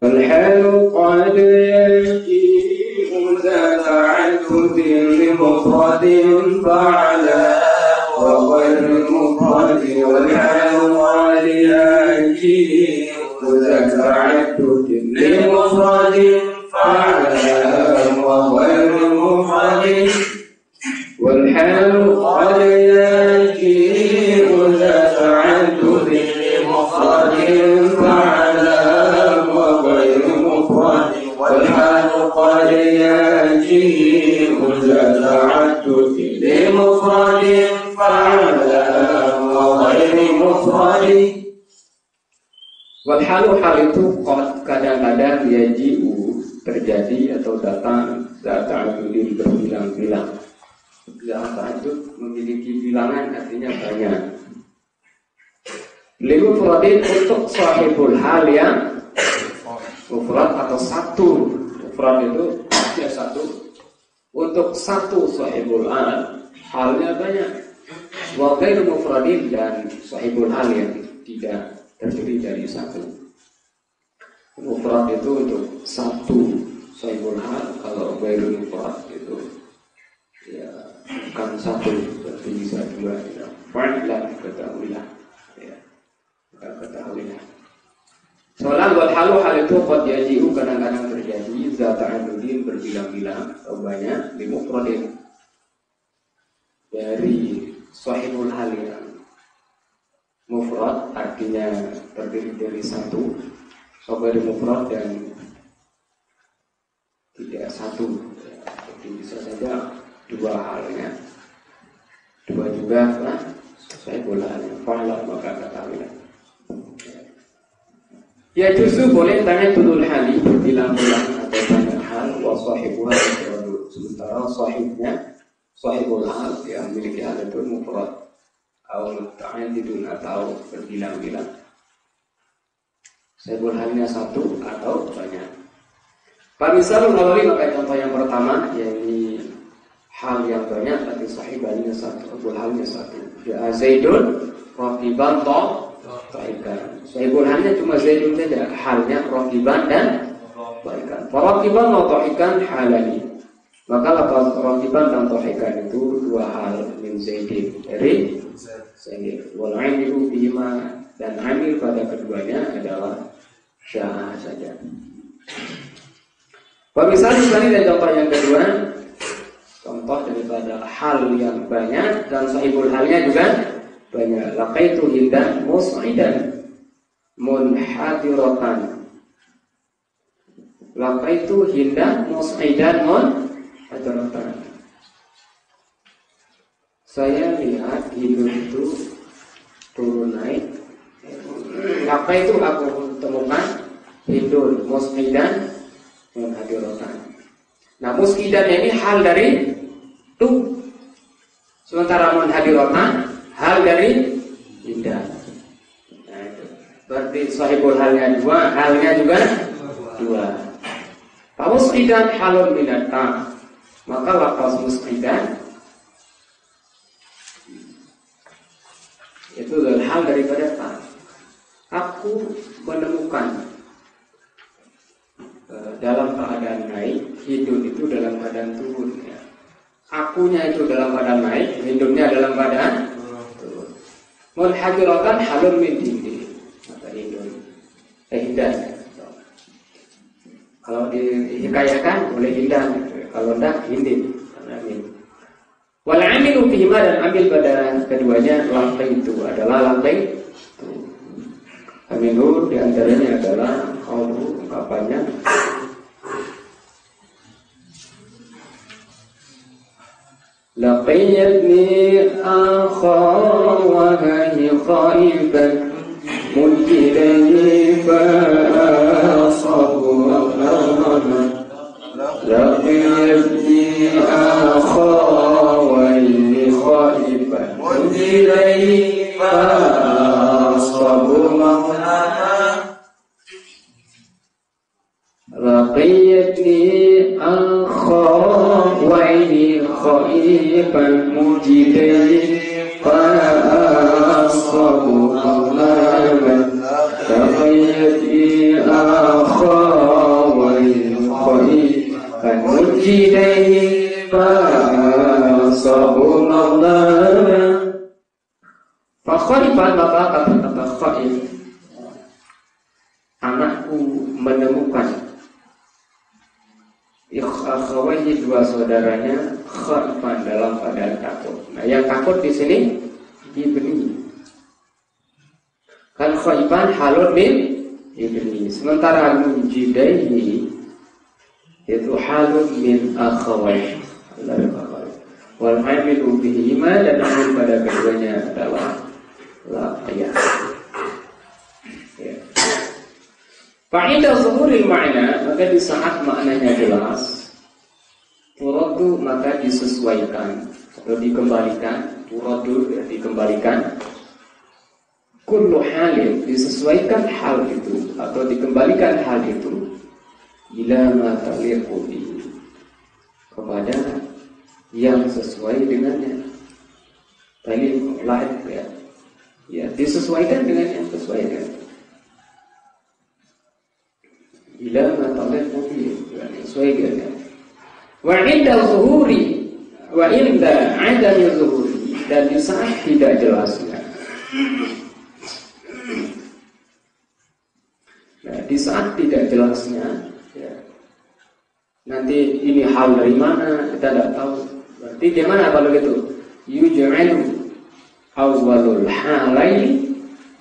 والحال قد يجيء ذا تعدد لمفرد فعلى وغير مفرد والحال قد يجيء ذا تعدد لمفرد فعلى وغير مفرد والحال قد يجيء ذا تعدد لمفرد فعلى وغير مفرد والحال قد يجيء ذا تعدد لمفرد فعلى وغير مفرد. Walhalu hal itu kadang-kadang yaji'u terjadi atau datang ta'adudin berbilang-bilang. Bilang itu memiliki bilangan artinya banyak. Limufradin untuk sahibul hal yang mufrad atau satu. Mufrad itu hanya satu. Untuk satu sahibul hal, halnya banyak. Wa ghairu mufradin dan sahibul hal yang tidak terdiri dari satu. Mufrad itu untuk satu sahibul hal, kalau ghairu mufrad itu ya bukan satu, berarti bisa dua. Fa'lan ketahuilah. Ya. Ketahuilah. Soalan wal halu hal itu qad yaji'u kadang-kadang terjadi zata'adudin berbilang-bilang atau banyak limufradin dari sahibul hal yang mufrad artinya terdiri dari satu, dari mufrad dan tidak satu. Jadi bisa saja dua halnya, dua juga lah. Saya bola fa'ala maka ketahuilah. Ya justru boleh tanya tulul hali berbilang-bilang atau banyak hal wa sahibuha sementara sahibnya sahibul hal yang memiliki hal itu mufrad atau muta'addidun atau berbilang-bilang. Sahibul halnya satu atau banyak. Pamisalul awali maka contoh yang pertama yakni hal yang banyak tapi sahibahnya satu, sahibul halnya satu. Ya Zaidun raqiban ta'ikan. Sahibul halnya cuma Zaidun saja, halnya raqiban dan ta'ikan. Raqiban wa ta'ikan halani. Maka lafaz raqiban dan ta'ikan itu dua hal min Zaidin dari Zaid. Wal 'amilu bima dan 'amil pada keduanya adalah syah saja. Misalnya sekali dan contoh yang kedua, contoh daripada hal yang banyak dan sahibul halnya juga banyak. Laqaitu hindan mus'idan munhadiratan. Laqaitu hindan mus'idan munhadiratan. Saya lihat hidup itu turun naik. Laqaitu aku temukan hindun mus'idan munhadiratan. Nah, mus'idan ini hal dari tu, sementara munhadiratan hal dari indah. Nah, itu berarti sahibul halnya dua, halnya juga dua. Mus'idan halun minata. Maka lafaz mus'idan itu adalah hal daripada ta. Aku menemukan dalam keadaan naik, hidun itu dalam keadaan turun ya. Akunya itu dalam keadaan naik, hidunnya dalam keadaan turun. Munhadiratan halun min dindi. Maka hidun hindan. Kalau dihikayakan boleh hindan, kalau tidak hindin. Wal 'amilu bihima dan ambil pada keduanya lantai itu adalah lantai itu. Aminur diantaranya adalah qaulu ungkapannya laqiyatni akha wa hi khaiban mujidani fa asabu laqiyatni akha wa hi khaiban mujidani fa asabu لقيتني أخاه khaiban mujidai fa'asabu allaman taqayyadi akhawai khaiban mujidai fa'asabu allaman. Fakhaiban maka kata khaib, anakku menemukan akhawaihi dua saudaranya khaifan dalam keadaan takut. Nah, yang takut di sini ibni. Kan khaifan halun min ibni. Sementara mujidaihi itu halun min akhawaihi. Wal hamilu bihi ma dan amin pada keduanya adalah ayah. Fa'inda zuhuril ma'na, maka di saat maknanya jelas, turadu maka disesuaikan atau dikembalikan, turadu dikembalikan, kullu halin disesuaikan hal itu atau dikembalikan hal itu ila ma taliqu bihi, kepada yang sesuai dengannya. Taliq lain ya, disesuaikan dengan yang sesuai dengan. Ila matalik mubin, sesuai dengan. Wa inda zuhuri, wa inda adami zuhuri, dan di saat tidak jelasnya. Nah, di saat tidak jelasnya, ya, nanti ini hal dari mana kita tidak tahu. Berarti gimana kalau gitu? Yuj'alu awwalul halaini,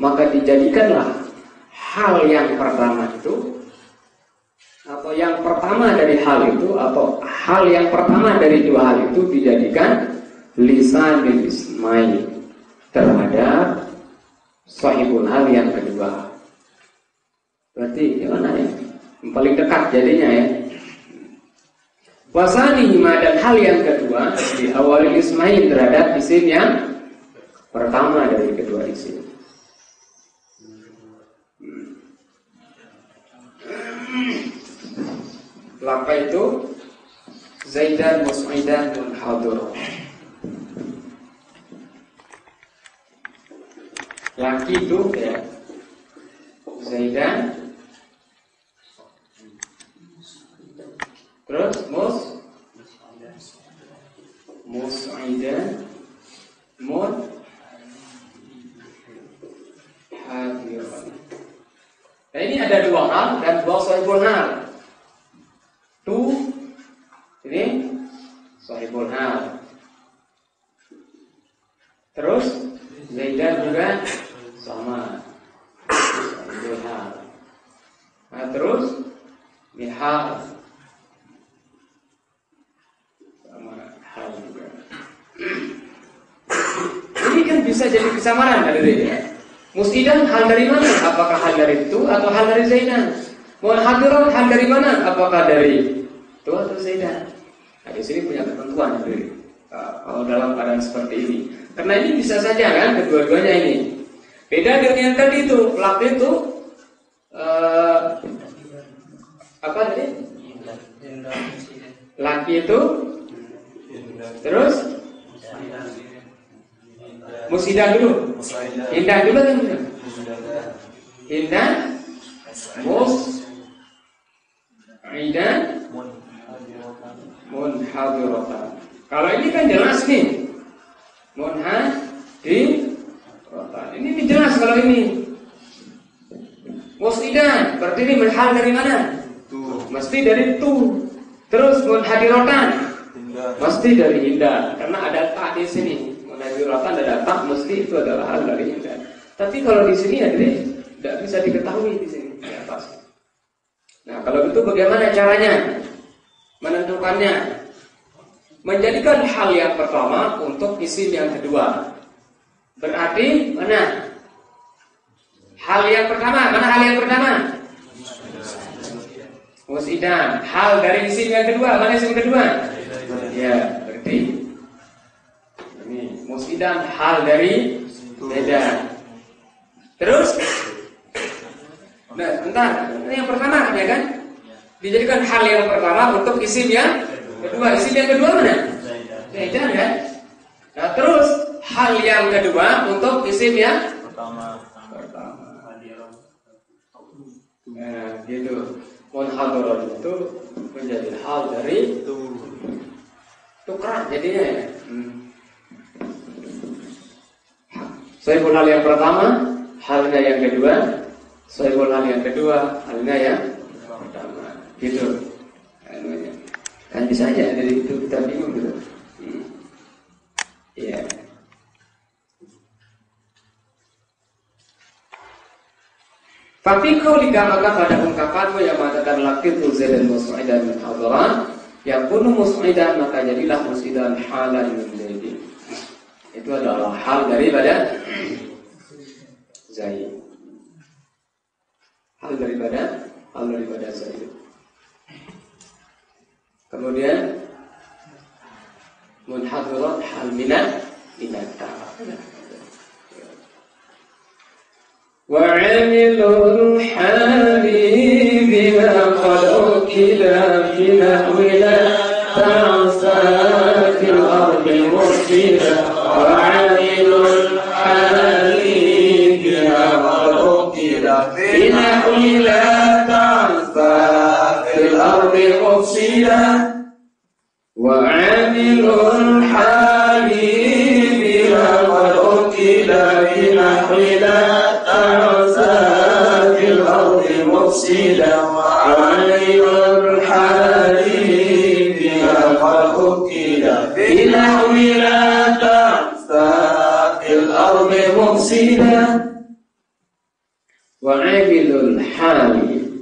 maka dijadikanlah hal yang pertama itu, atau yang pertama dari hal itu, atau hal yang pertama dari dua hal itu dijadikan lisanul ismail terhadap sahibul hal yang kedua. Berarti gimana ya? Yang paling dekat jadinya ya. Wasanihima, dan hal yang kedua di awal ismail terhadap isim yang pertama dari kedua isim. Lapa itu Zaidan Mus'idan dan Hadur. Laki itu ya Zaidan, terus Mus'idan, Hadur. Nah, ini ada dua hal dan dua sahibul hal. Ini sahibul hal. Terus Zaidan juga sama sahibul hal. Nah, terus Mihal sama hal juga. Ini kan bisa jadi kesamaran ada ya. Mus'idan hal dari mana? Apakah hal dari itu atau hal dari Zaidan? Muhadirat hal dari mana? Apakah dari itu atau Zaidan? Nah, di sini punya ketentuan kalau dalam keadaan seperti ini. Karena ini bisa saja kan kedua-duanya ini. Beda dengan yang tadi itu, laki itu apa tadi? Laki itu terus Musidah dulu. Indah dulu kan? Indah Mus'idan Munhadiratan. Kalau ini kan jelas nih, Munhadiratan. Ini jelas kalau ini. Mus'idan berarti ini hal dari mana? Mesti dari tu. Terus Munhadiratan mesti dari indah, karena ada tak di sini. Munhadiratan ada tak, mesti itu adalah hal dari indah. Tapi kalau di sini ada tidak bisa diketahui di sini di atas. Nah, kalau itu bagaimana caranya menentukannya? Menjadikan hal yang pertama untuk isim yang kedua. Berarti mana? Hal yang pertama, mana hal yang pertama? Mus'idan. Hal dari isim yang kedua, mana isim kedua? Ya, berarti ini Mus'idan hal dari Zaidan. Terus nah, bentar. Ini yang pertama ya kan? Dijadikan hal yang pertama untuk isim yang kedua. Isim yang kedua mana? Beda kan? Nah terus hal yang kedua untuk isim yang pertama. Nah gitu. Munhadharun itu menjadi hal dari tukeran jadinya ya. Sohibul hal yang pertama, halnya yang kedua. Sohibul hal yang kedua, halnya yang pertama. Gitu. Kan bisa aja dari itu kita bingung gitu. Iya. Tapi kau maka pada ungkapanmu yang mengatakan laqitu zaidan mus'idan hadiran, yakunu mus'idan maka jadilah mus'idan halan min zaidin. Itu adalah hal daripada Zaid. Hal daripada Zaid. Kemudian munhadiran hal minat وعمل الحال بما قد أكل في نحو لا تعصى في الأرض مفسدا وعمل الحال بما قد أكل في نحو لا تعصى في الأرض مفسدا وعمل الحال بما قد أكل في نحو لا في الأرض مفسدا وعلي الحال بما قد أكل في نحو لا تعصى في الأرض مفسدا وعامل الحال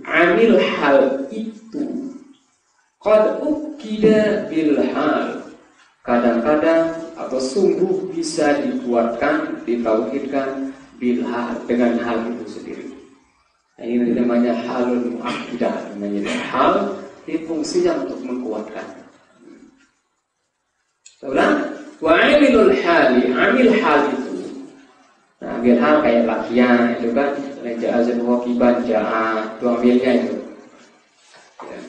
عامل حال itu qad ukida bil hal kadang-kadang atau sungguh bisa dikuatkan, ditauhidkan bilhal dengan hal itu sendiri. Nah, ini namanya halul muakkidah, namanya hal ini fungsinya untuk menguatkan. Ulang, wa amilul hali, amil hal itu. Nah, amil hal kayak lakian itu kan, ja'azan waqiban ja'a, itu amilnya itu. Ya.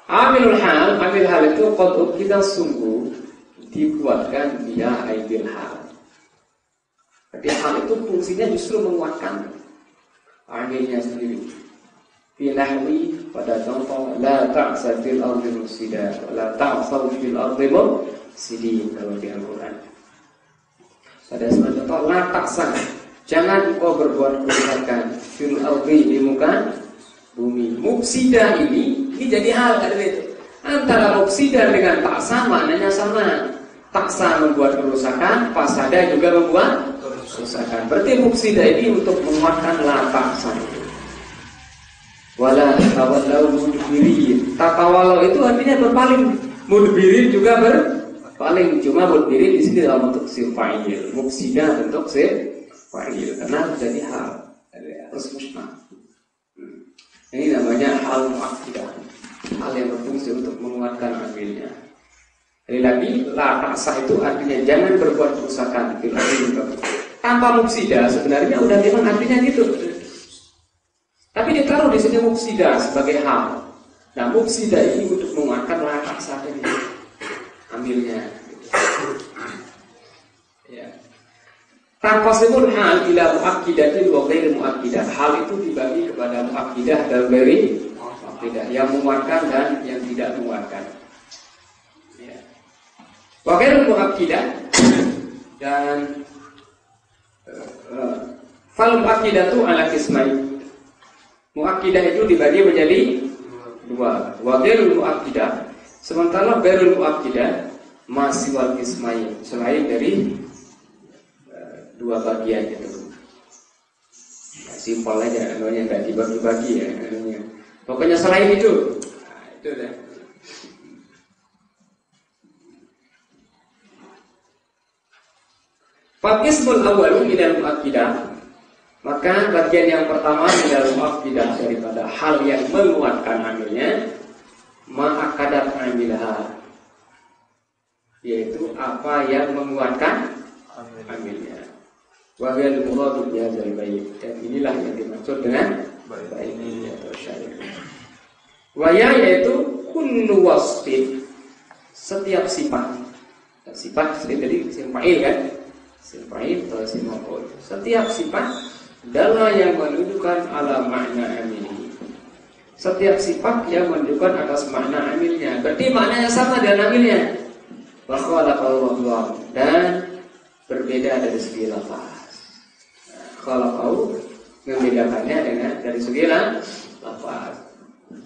Amilul hal, amil hal itu qad ukida sungguh dikuatkan dia aibil hal. Jadi hal itu fungsinya justru menguatkan amilnya sendiri. Fi nahwi pada contoh la ta'sa fil ardi mufsida la ta'sa fil ardi mufsidin kalau di Al-Qur'an. Pada contoh la ta'sa jangan kau berbuat kerusakan fil ardi di muka bumi. Mufsida ini jadi hal ada itu. Antara mufsida dengan ta'sa maknanya sama. Ta'sa membuat kerusakan, fasada juga membuat kerusakan. Berarti mufsida ini untuk menguatkan la ta'sa. Wala tawallau mudbirin. Takawalau itu artinya berpaling. Mudbirin juga berpaling. Cuma mudbirin di sini dalam bentuk sifat fa'il. Mufsida bentuk sifat fa'il. Karena jadi hal harus musnah. Ini namanya hal muakkidah. Hal yang berfungsi untuk menguatkan amilnya. Jadi lagi la ta'sa itu artinya jangan berbuat kerusakan. Tanpa mufsida sebenarnya udah memang artinya gitu. Tapi ditaruh di sini mufsida sebagai hal. Nah mufsida ini untuk menguatkan la ta'sa tadi amilnya. Ya. Tanqasimul hal ila muakkidatin wa ghairi muakkidah. Hal itu dibagi kepada muakkidah dan ghairi muakkidah, yang menguatkan dan yang tidak menguatkan. Wa ghairi muakkidah dan fal muakkidatu ala qismain. Muakkidah itu dibagi menjadi dua. Wa ghairul muakkidah, sementara ghairul muakkidah masih wal qismain, selain dari dua bagian itu. Nah, simpel aja, namanya nggak dibagi-bagi ya. Namanya. Pokoknya selain itu, nah, itu deh. Faqismul awwalu minal muakkidah. Maka bagian yang pertama minal muakkidah daripada hal yang menguatkan amilnya, ma'akadat amilha, yaitu apa yang menguatkan amilnya. Wahai muradu bihadzal bait, dan inilah yang dimaksud dengan bait ini atau syair. Waya yaitu kullu wasfin, setiap sifat Sifat jadi isim fa'il kan? Isim fa'il atau isim maf'ul. Setiap sifat adalah yang menunjukkan ala makna amilnya. Setiap sifat yang menunjukkan atas makna amilnya. Berarti maknanya sama dengan amilnya. Wa khalaqallahu dan berbeda dari segi lafaz. Khalaqahu membedakannya dengan dari segi lafaz.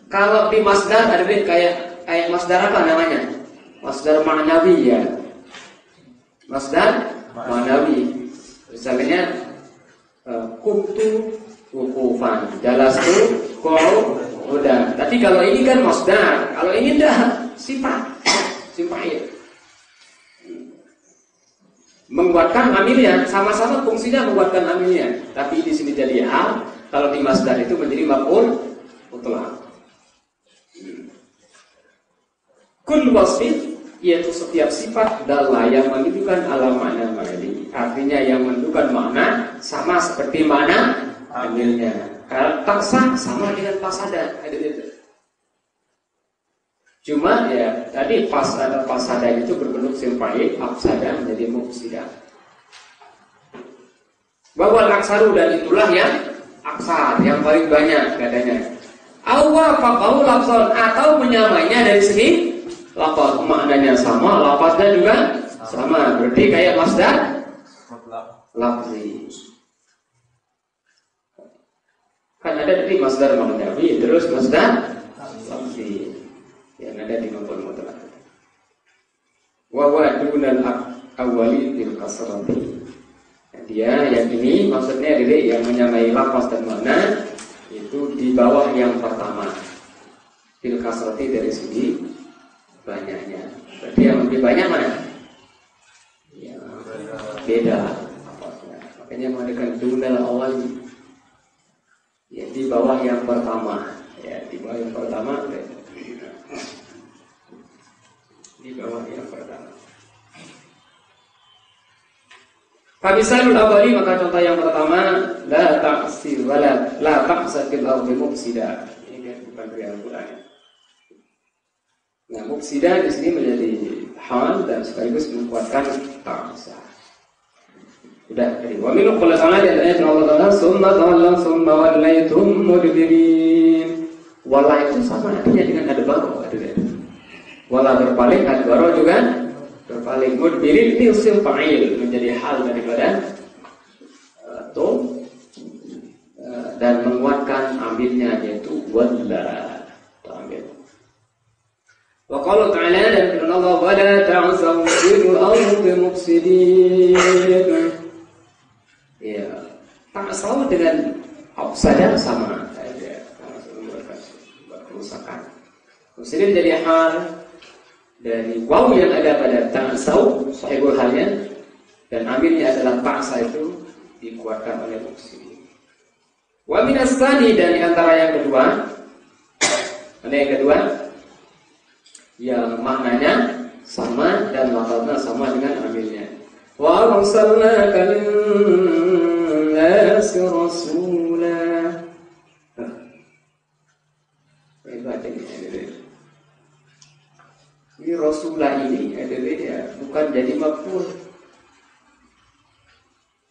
Kalau di masdar ada kayak masdar apa namanya? Masdar ma'nawi ya. Masdar ma'nawi. Misalnya kumtu wukufan, jalastu qu'udan. Tapi kalau ini kan masdar, kalau ini dah sifat. Sifat. Menguatkan amilnya, sama-sama fungsinya menguatkan amilnya. Tapi di sini jadi hal, kalau di masdar itu menjadi maf'ul mutlaq. Kull wasfin, yaitu setiap sifat adalah yang menunjukkan ala makna ma'ali. Artinya yang menunjukkan makna sama seperti makna amilnya. Kalau taksa sama dengan pasada, ada itu. Cuma ya tadi pasada itu berbentuk simpai, afsada menjadi mufsidah. Bahwa aksaru dan itulah yang aksar yang paling banyak katanya. Awwa faqau lafzon atau menyamainya dari segi lafaz, maknanya sama, lafaznya juga sama. Berarti kayak masdar lafzi. Kan ada tadi masdar ma'nawi, terus masdar lafzi yang ada di maf'ul mutlaq. Wa huwa dunal awwali bil kasrati. Dia yang ini maksudnya dari yang menyamai lafaz dan makna itu di bawah yang pertama. Bil kasrati dari segi banyaknya. Berarti yang lebih banyak mana? Ya, beda. Makanya mengadakan dunal awwali. Ya di bawah yang pertama. Ya di bawah yang pertama. Di bawah yang pertama. Famisalul awali, maka contoh yang pertama la ta'sir wala la ta'satil ardi mufsida. Ini bukan dari Al-Qur'an. Nah, mufsida di sini menjadi hal dan sekaligus menguatkan ta'sa. Sudah dari wa min qala ta'ala dan ayat Allah Ta'ala summa tawallam summa wallaytum mudbirin. Wala itu sama artinya dengan adbaro, wala berpaling, adbaro juga berpaling. Mudbirin itu isim fa'il menjadi hal daripada dan menguatkan ambilnya yaitu walla ambil. Wa qala ta'ala dan firman Allah wala ta'saw fil ardi mufsidin. Ya, ta'saw dengan afsada sama saja, sama kerusakan. Mufsidin jadi hal dari waw yang ada pada ta'saw sahibul halnya dan amilnya adalah ta'sa itu dikuatkan oleh mufsidin. Wa minas tsani dan antara yang kedua, mana yang kedua? Yang maknanya sama dan lafaznya sama dengan amilnya. Wa arsalnaka lin-nasi rasula. Ini rasulah ini adalah ya, bukan jadi maf'ul,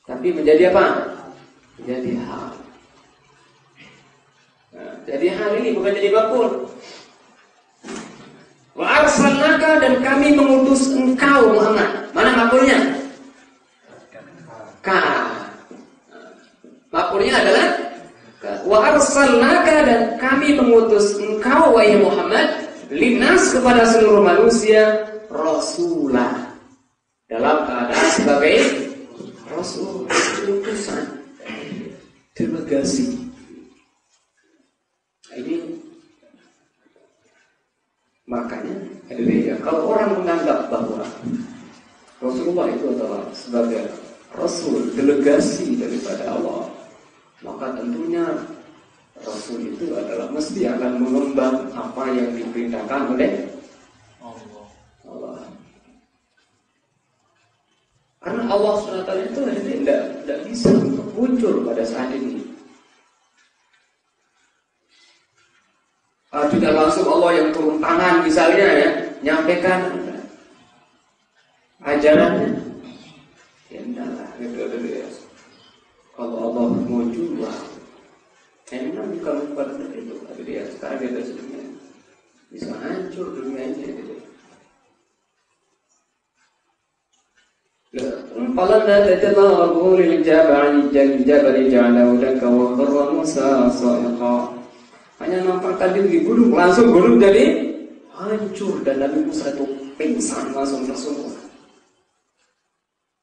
tapi menjadi apa? Menjadi hal. Nah, jadi hal ini bukan jadi maf'ul. Wa arsalnaka dan kami mengutus engkau Muhammad. Mana maf'ulnya? Ka. Maf'ulnya adalah ka. Wa arsalnaka dan kami mengutus engkau wahai Muhammad linnas kepada seluruh manusia rasulah dalam keadaan sebagai rasul, utusan, delegasi. Ini makanya ya, kalau orang menganggap bahwa Rasulullah itu adalah sebagai rasul, delegasi daripada Allah, maka tentunya Rasul itu adalah mesti akan mengemban apa yang diperintahkan oleh Allah. Karena Allah SWT itu tidak bisa muncul pada saat ini. Tidak langsung Allah yang turun tangan misalnya ya, nyampaikan. ajarannya. Ya enggak gitu ya. Kalau Allah mau jual, enak kalau pada itu ada dia sekarang dia sudah bisa hancur dunianya gitu. فلما تجلى للجبل جعله دكا وخر موسى صائقا. Hanya nampakkan diri di gunung, langsung gunung jadi hancur dan Nabi Musa itu pingsan langsung tersungkur.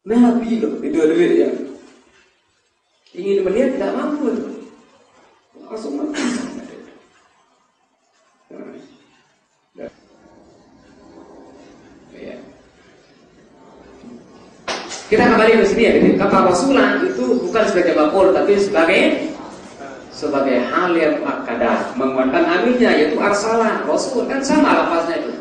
Nabi loh, itu ada ya. Ingin melihat tidak mampu itu. Langsung mati. Kita kembali ke sini ya, kata Rasulullah itu bukan sebagai maf'ul tapi sebagai hal yang muakkadah, menguatkan amirnya yaitu arsalah. Rasul kan sama lafaznya itu.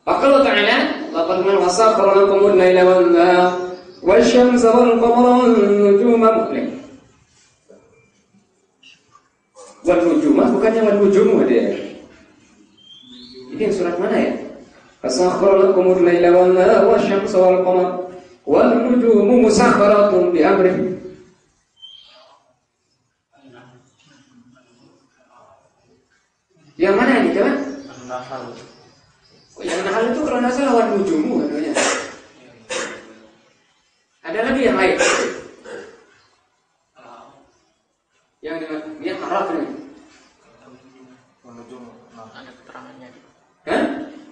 Faqala ta'ala lafaz man wasakhara lakum al-laila wan-nahara wasyamsa wal-qamara wan-nujuma mutlaq. Wan-nujuma bukannya wan-nujumu dia. Ini yang surat mana ya? Fasakhkhara lakum al-laila wan-nahara wasyamsa wal-qamara wan-nujumu musakharatun bi amrihi. Yang mana ini coba? An-Nahl. Oh, yang Nahl itu kalau nggak salah wan-nujumu katanya. Ada lagi yang lain? Yang dengan yang haraf ini. Wan-nujumu. Ada keterangannya. Hah?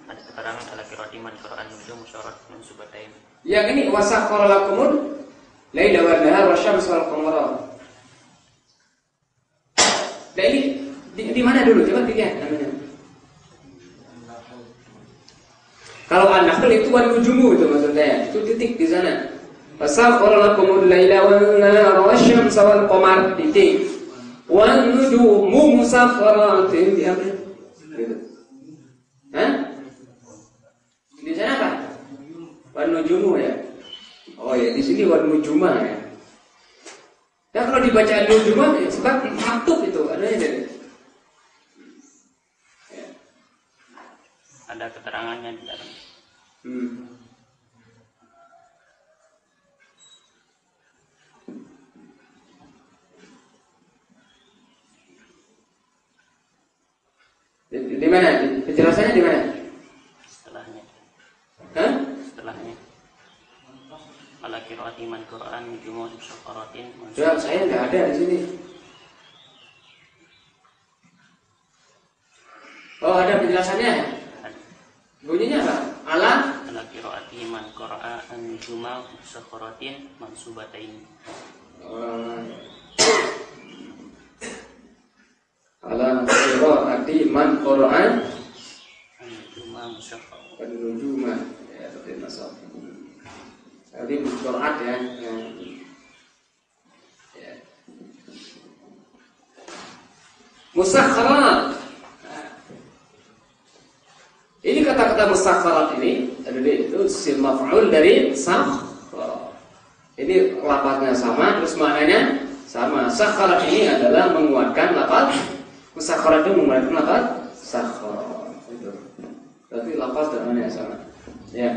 Ada keterangan ala qira'atiman Qur'an nujum syarat mansubatain. Yang ini wasakhkhara lakumul laila wan-nahara wasyamsa wal-qamara. Nah ini di mana dulu? Coba dilihat namanya. Kalau an-nahl itu wan-nujumu itu maksudnya. Itu titik di sana. Fasakhkhara lakumul laila wan-nahara wasyamsa wal-qamara titik. Wan-nujumu musakhkharatin bi amri. Gitu. Hah? Di sana apa? Wan-nujumu ya. Oh ya, di sini wan-nujuma ya. Dan kalau dibaca an-nujuma sebab maktub itu adanya jadi. Ada keterangannya di dalam. Di mana? Penjelasannya di mana? Setelahnya. Hah? Setelahnya. Ala qira'atiman Qur'an nujum musakhkharatin. Coba saya nggak ada di sini. Oh, ada penjelasannya. Bunyinya apa? Ala qira'atiman Qur'an nujum musakhkharatin mansubatain. Ala qira'ati man Qur'an nujum musakhkharatin. An-nujuma ya seperti nasab. Tadi Qur'an ya. Musakhkharat. Ini kata-kata musakhkharat ini itu sil maf'ul dari sakhkhara. Ini lafaznya sama terus maknanya sama. Sakhkhara ini adalah menguatkan lafaz. Musakhkhara itu menguatkan lafaz sakhkhara. Itu. Berarti lafaz dan maknanya sama. Ya.